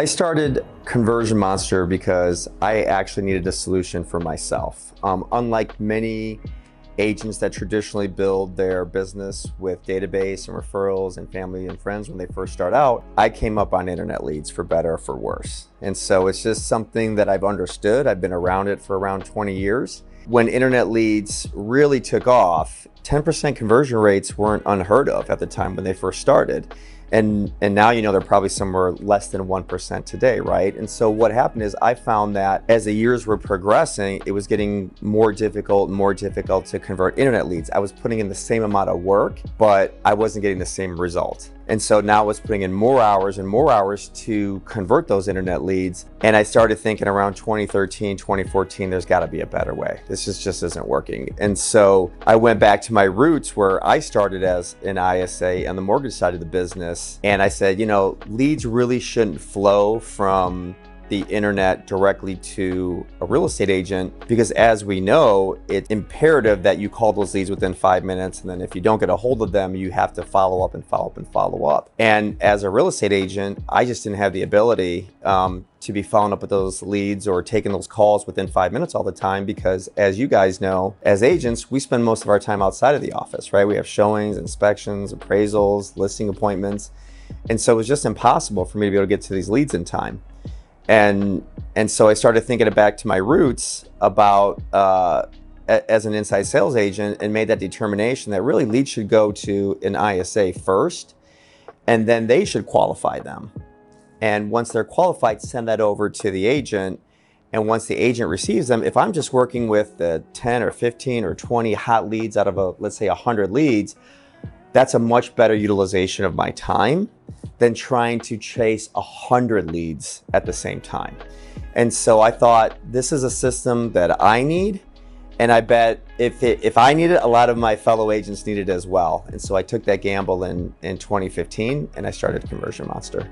I started Conversion Monster because I actually needed a solution for myself. Unlike many agents that traditionally build their business with database and referrals and family and friends when they first start out, I came up on internet leads, for better or for worse. And so it's just something that I've understood. I've been around it for around 20 years. When internet leads really took off, 10% conversion rates weren't unheard of at the time when they first started. And now, they're probably somewhere less than 1% today, right? And so what happened is I found that as the years were progressing, it was getting more difficult to convert internet leads. I was putting in the same amount of work, but I wasn't getting the same result. And so now I was putting in more hours and more hours to convert those internet leads. And I started thinking around 2013, 2014, there's gotta be a better way. This just isn't working. And so I went back to my roots where I started as an ISA on the mortgage side of the business. And I said, leads really shouldn't flow from the internet directly to a real estate agent, because as we know, it's imperative that you call those leads within 5 minutes. And then if you don't get a hold of them, you have to follow up and follow up and follow up. And as a real estate agent, I just didn't have the ability to be following up with those leads or taking those calls within 5 minutes all the time, because as you guys know, as agents, we spend most of our time outside of the office, right? We have showings, inspections, appraisals, listing appointments. And so it was just impossible for me to be able to get to these leads in time. And so I started thinking back to my roots about as an inside sales agent, and made that determination that really leads should go to an ISA first, and then they should qualify them. And once they're qualified, send that over to the agent. And once the agent receives them, if I'm just working with 10 or 15 or 20 hot leads out of let's say 100 leads, that's a much better utilization of my time than trying to chase 100 leads at the same time. And so I thought, this is a system that I need, and I bet if I need it, a lot of my fellow agents need it as well. And so I took that gamble in 2015, and I started Conversion Monster.